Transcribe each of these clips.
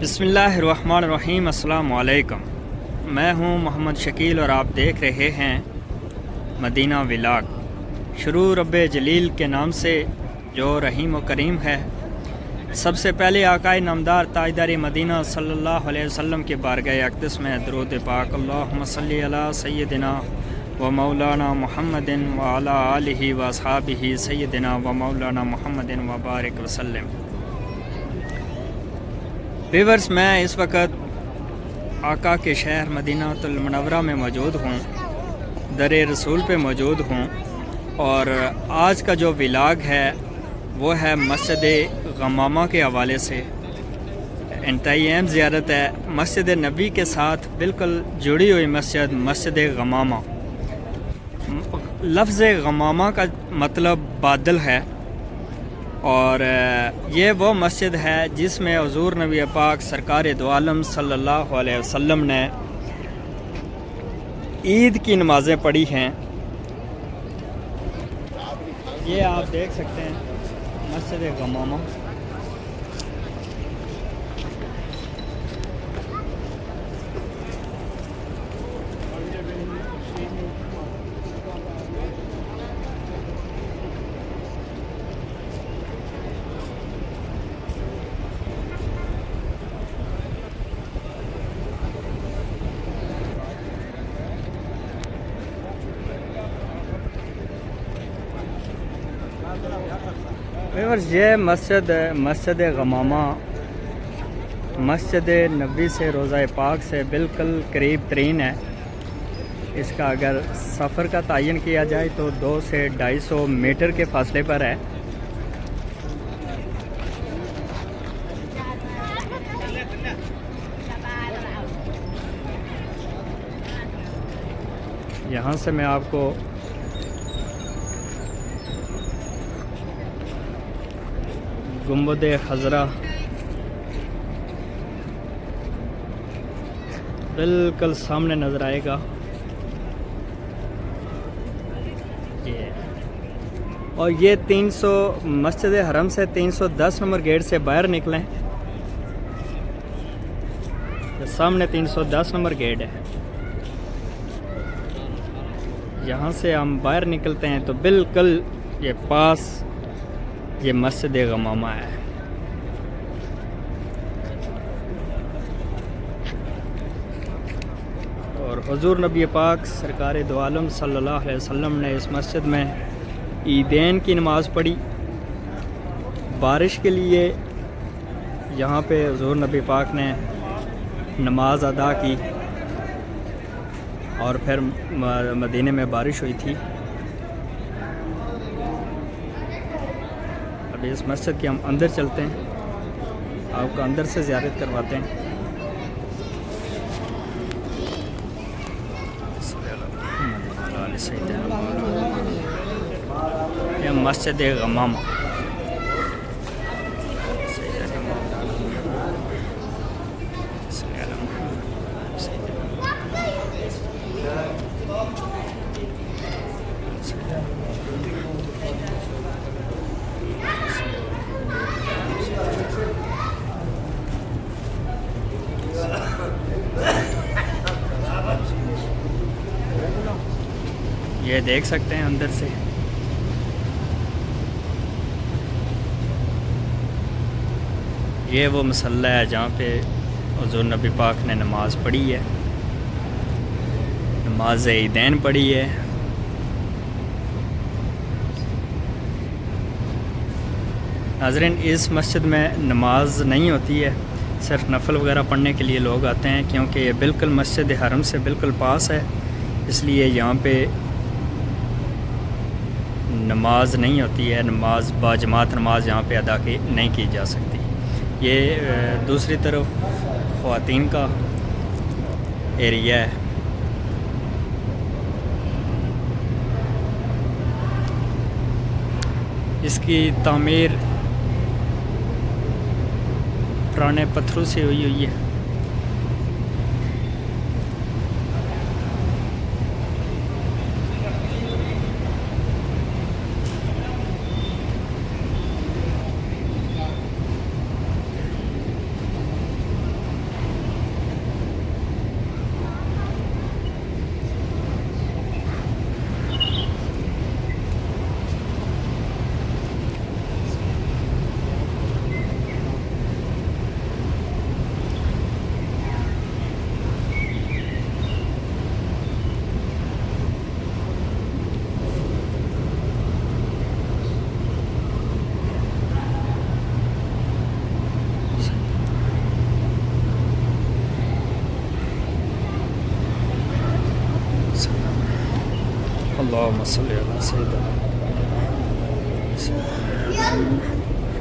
बिस्मिल्लाहिर्रहमानिर्रहीम। अस्सलाम वालेकुम। मैं हूं मोहम्मद शकील और आप देख रहे हैं मदीना व्लॉग। शुरू रब्बे जलील के नाम से जो रहीम व करीम है। सबसे पहले आकाए नामदार ताजदार मदीना सल्लल्लाहु अलैहि वसल्लम के बारगाह अक़दस में दरूद पाक अल्लाहुम्मा सल्ली अला सय्यदिना व मौलाना मुहम्मदिन व अला आलिहि व अस्हाबिहि सय्यदिना व मौलाना मुहम्मदिन व बारिक वसल्लम। व्यूअर्स, मैं इस वक्त आका के शहर मदीनातुल मुनव्वरा में मौजूद हूँ, दर रसूल पे मौजूद हूँ। और आज का जो व्लॉग है वो है मस्जिद गमामा के हवाले से। इंतहाई अहम ज़ियारत है मस्जिद नबी के साथ बिल्कुल जुड़ी हुई मस्जिद गमामा। लफ्ज़ गमामा का मतलब बादल है और ये वो मस्जिद है जिसमें हुज़ूर नबी पाक सरकार दो आलम सल्लल्लाहु अलैहि वसल्लम ने ईद की नमाज़ें पढ़ी हैं। ये आप देख सकते हैं मस्जिद गमामा। ये मस्जिद गमामा मस्जिद नबी से रोज़ा पाक से बिल्कुल करीब तरीन है। इसका अगर सफ़र का तयन किया जाए तो 200 से 250 मीटर के फासले पर है। यहाँ से मैं आपको गुंबद खजरा बिल्कुल सामने नज़र आएगा। और ये 300 मस्जिद हरम से 310 नंबर गेट से बाहर निकलें तो सामने 310 नंबर गेट है। यहाँ से हम बाहर निकलते हैं तो बिल्कुल ये पास ये मस्जिद गमामा है। और हुज़ूर नबी पाक सरकार दो आलम सल्लल्लाहु अलैहि वसल्लम ने इस मस्जिद में ईदैन की नमाज़ पढ़ी। बारिश के लिए यहाँ पे हुज़ूर नबी पाक ने नमाज अदा की और फिर मदीने में बारिश हुई थी। अभी इस मस्जिद के हम अंदर चलते हैं, आपको अंदर से ज़ियारत करवाते हैं। यह मस्जिद गमामा। ये देख सकते हैं अंदर से। ये वो मसल्ला है जहाँ पे हुज़ूर नबी पाक ने नमाज़ पढ़ी है, नमाज ईदैन पढ़ी है। नाज़रीन, इस मस्जिद में नमाज नहीं होती है, सिर्फ नफल वगैरह पढ़ने के लिए लोग आते हैं, क्योंकि ये बिल्कुल मस्जिद हरम से बिल्कुल पास है। इसलिए यहाँ पे नमाज नहीं होती है, नमाज बाजमात नमाज यहाँ पे अदा की नहीं की जा सकती। ये दूसरी तरफ ख़वातीन का एरिया है। इसकी तामीर पुराने पत्थरों से हुई है। अल्लाहुम्मा सल्ली अला सय्यिदना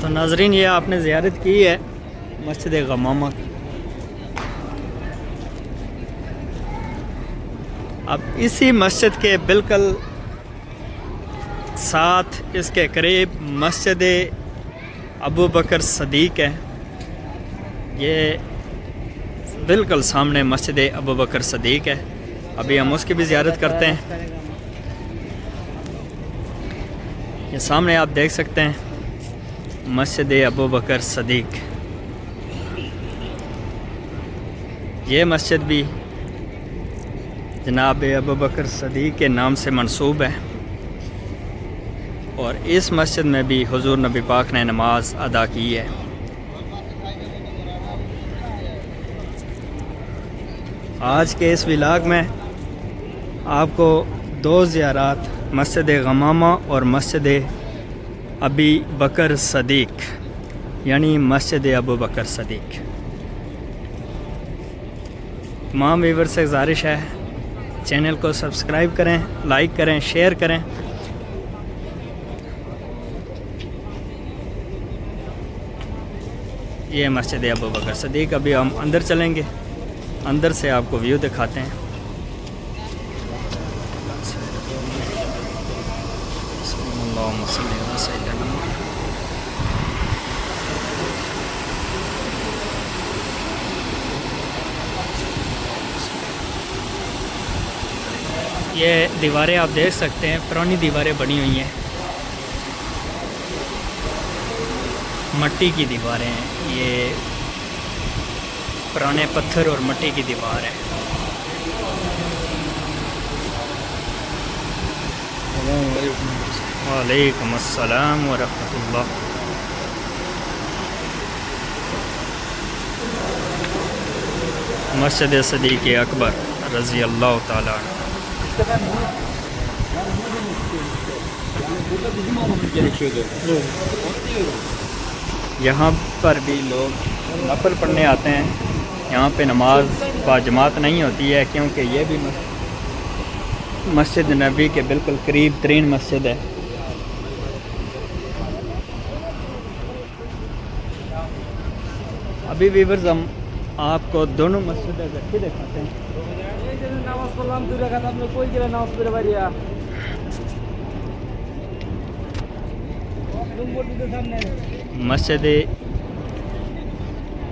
तो नाजरीन, ये आपने ज़ियारत की है मस्जिद गमामा। अब इसी मस्जिद के बिल्कुल साथ इसके करीब मस्जिद अबू बकर सदीक है। ये बिल्कुल सामने मस्जिद अबू बकर सदीक है। अभी हम उसकी भी ज़ियारत करते हैं। ये सामने आप देख सकते हैं मस्जिद अबू बकर सदीक। ये मस्जिद भी जनाब अबू बकर सदीक के नाम से मंसूब है और इस मस्जिद में भी हुजूर नबी पाक ने नमाज अदा की है। आज के इस व्लॉग में आपको दो ज़ियारत मस्जिद गमामा और मस्जिद अबी बकर सदीक यानी मस्जिद अबू बकर सदीक। तमाम व्यूअर से गुजारिश है चैनल को सब्सक्राइब करें, लाइक करें, शेयर करें। ये मस्जिद अबू बकर सदीक। अभी हम अंदर चलेंगे, अंदर से आपको व्यू दिखाते हैं। ये दीवारें आप देख सकते हैं, पुरानी दीवारें बनी हुई हैं, मट्टी की दीवारें हैं। ये पुराने पत्थर और मट्टी की दीवार है। वालेकुम अस्सलाम व रहमतुल्लाह। मस्जिद सदीक अकबर रज़ी अल्लाह ताला अन्हु। यहाँ पर भी लोग नफल पढ़ने आते हैं। यहाँ पे नमाज बाजमात नहीं होती है क्योंकि ये भी मस्जिद नबी के बिल्कुल करीब तरीन मस्जिद है। अभी व्यूअर्स हम आपको दोनों मस्जिद इकट्ठी दिखाते हैं। मस्जिद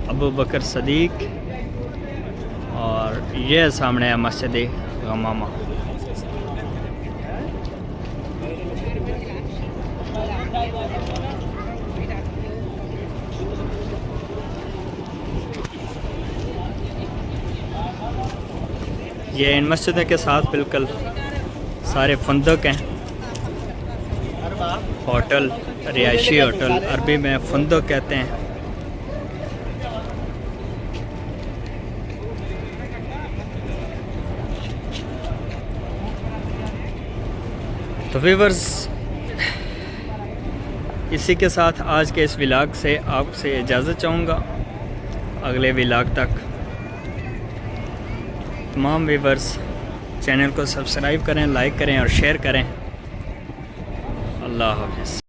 अबू बकर सदीक और ये सामने है मस्जिद गमामा। ये इन मस्जिदों के साथ बिल्कुल सारे फंदक हैं। होटल, रिहायशी होटल, अरबी में फंदक कहते हैं। तो व्यूअर्स, इसी के साथ आज के इस व्लॉग से आपसे इजाज़त चाहूँगा। अगले व्लॉग तक तमाम व्यूअर्स चैनल को सब्सक्राइब करें, लाइक करें और शेयर करें। अल्लाह हाफ़िज़।